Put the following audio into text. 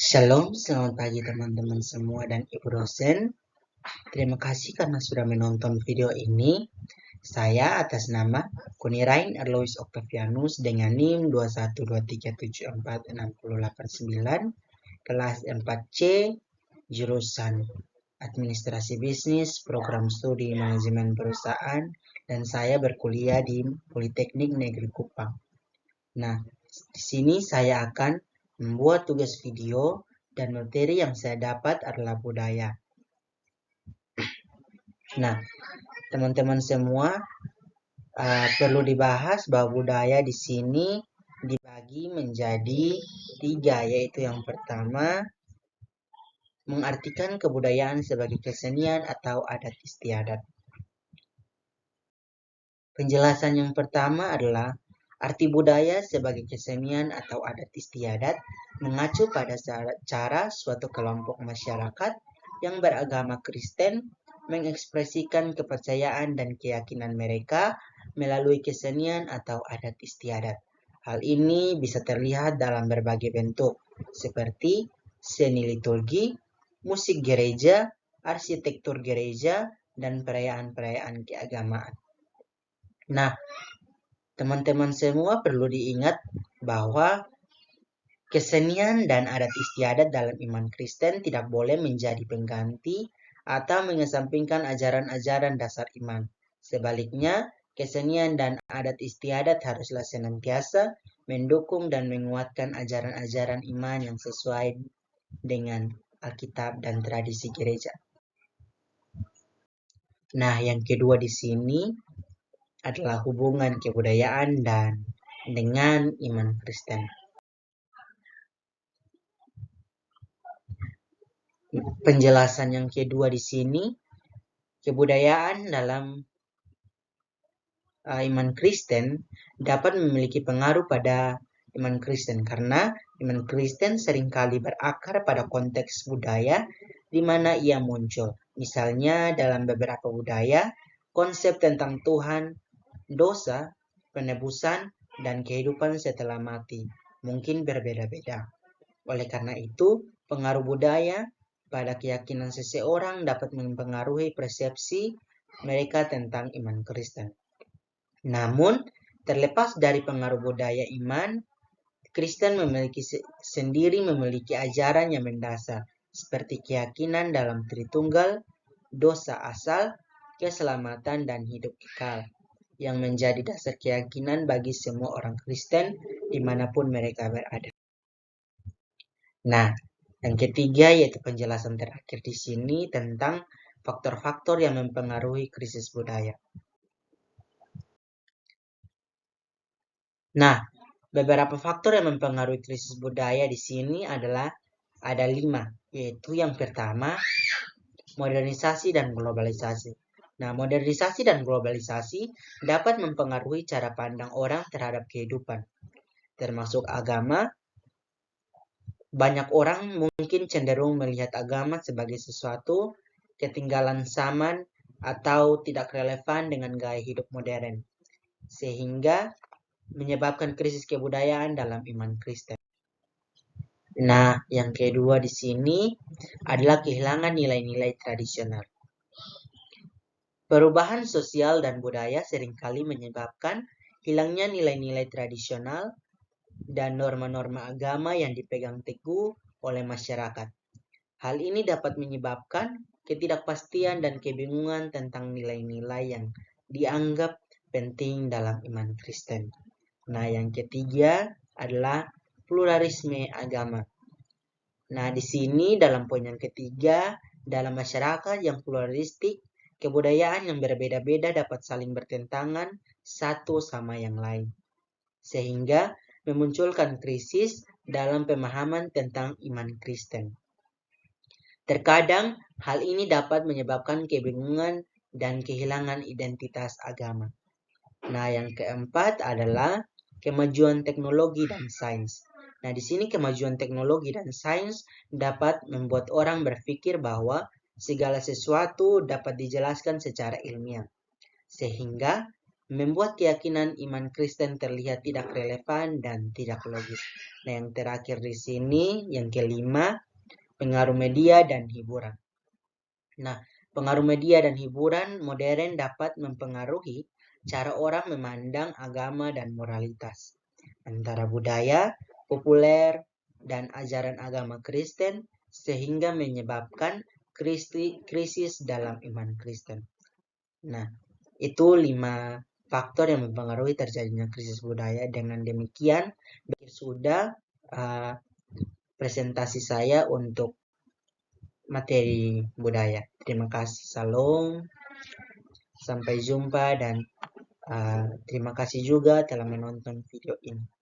Shalom, selamat pagi teman-teman semua dan Ibu dosen. Terima kasih karena sudah menonton video ini. Saya atas nama Kunirain Erlois Octavianus dengan NIM 212374689, kelas 4C, jurusan Administrasi Bisnis, Program Studi Manajemen Perusahaan, dan saya berkuliah di Politeknik Negeri Kupang. Nah, di sini saya akan membuat tugas video dan materi yang saya dapat adalah budaya. Nah, teman-teman semua perlu dibahas bahwa budaya di sini dibagi menjadi 3, yaitu yang pertama mengartikan kebudayaan sebagai kesenian atau adat istiadat. Penjelasan yang pertama adalah arti budaya sebagai kesenian atau adat istiadat mengacu pada cara suatu kelompok masyarakat yang beragama Kristen mengekspresikan kepercayaan dan keyakinan mereka melalui kesenian atau adat istiadat. Hal ini bisa terlihat dalam berbagai bentuk, seperti seni liturgi, musik gereja, arsitektur gereja, dan perayaan-perayaan keagamaan. Nah, teman-teman semua perlu diingat bahwa kesenian dan adat istiadat dalam iman Kristen tidak boleh menjadi pengganti atau mengesampingkan ajaran-ajaran dasar iman. Sebaliknya, kesenian dan adat istiadat haruslah senantiasa mendukung dan menguatkan ajaran-ajaran iman yang sesuai dengan Alkitab dan tradisi gereja. Nah, yang kedua di sini adalah hubungan kebudayaan dan dengan iman Kristen. Penjelasan yang kedua di sini, kebudayaan dalam iman Kristen dapat memiliki pengaruh pada iman Kristen karena iman Kristen seringkali berakar pada konteks budaya di mana ia muncul. Misalnya dalam beberapa budaya, konsep tentang Tuhan, dosa, penebusan, dan kehidupan setelah mati mungkin berbeda-beda. Oleh karena itu, pengaruh budaya pada keyakinan seseorang dapat mempengaruhi persepsi mereka tentang iman Kristen. Namun, terlepas dari pengaruh budaya iman, Kristen sendiri memiliki ajaran yang mendasar, seperti keyakinan dalam Tritunggal, dosa asal, keselamatan, dan hidup kekal, yang menjadi dasar keyakinan bagi semua orang Kristen dimanapun mereka berada. Nah, yang ketiga yaitu penjelasan terakhir di sini tentang faktor-faktor yang mempengaruhi krisis budaya. Nah, beberapa faktor yang mempengaruhi krisis budaya di sini adalah ada 5, yaitu yang pertama, modernisasi dan globalisasi. Nah, modernisasi dan globalisasi dapat mempengaruhi cara pandang orang terhadap kehidupan, termasuk agama. Banyak orang mungkin cenderung melihat agama sebagai sesuatu ketinggalan zaman atau tidak relevan dengan gaya hidup modern, sehingga menyebabkan krisis kebudayaan dalam iman Kristen. Nah, yang kedua di sini adalah kehilangan nilai-nilai tradisional. Perubahan sosial dan budaya seringkali menyebabkan hilangnya nilai-nilai tradisional dan norma-norma agama yang dipegang teguh oleh masyarakat. Hal ini dapat menyebabkan ketidakpastian dan kebingungan tentang nilai-nilai yang dianggap penting dalam iman Kristen. Nah, yang ketiga adalah pluralisme agama. Nah, di sini dalam poin yang ketiga, dalam masyarakat yang pluralistik, kebudayaan yang berbeda-beda dapat saling bertentangan satu sama yang lain, sehingga memunculkan krisis dalam pemahaman tentang iman Kristen. Terkadang, hal ini dapat menyebabkan kebingungan dan kehilangan identitas agama. Nah, yang keempat adalah kemajuan teknologi dan sains. Nah, di sini kemajuan teknologi dan sains dapat membuat orang berpikir bahwa segala sesuatu dapat dijelaskan secara ilmiah, sehingga membuat keyakinan iman Kristen terlihat tidak relevan dan tidak logis. Nah, yang terakhir di sini, yang kelima, pengaruh media dan hiburan. Nah, pengaruh media dan hiburan modern dapat mempengaruhi cara orang memandang agama dan moralitas. Antara budaya, populer, dan ajaran agama Kristen, sehingga menyebabkan krisis dalam iman Kristen. Nah, itu 5 faktor yang mempengaruhi terjadinya krisis budaya. Dengan demikian, sudah presentasi saya untuk materi budaya. Terima kasih, Salam. Sampai jumpa dan terima kasih juga telah menonton video ini.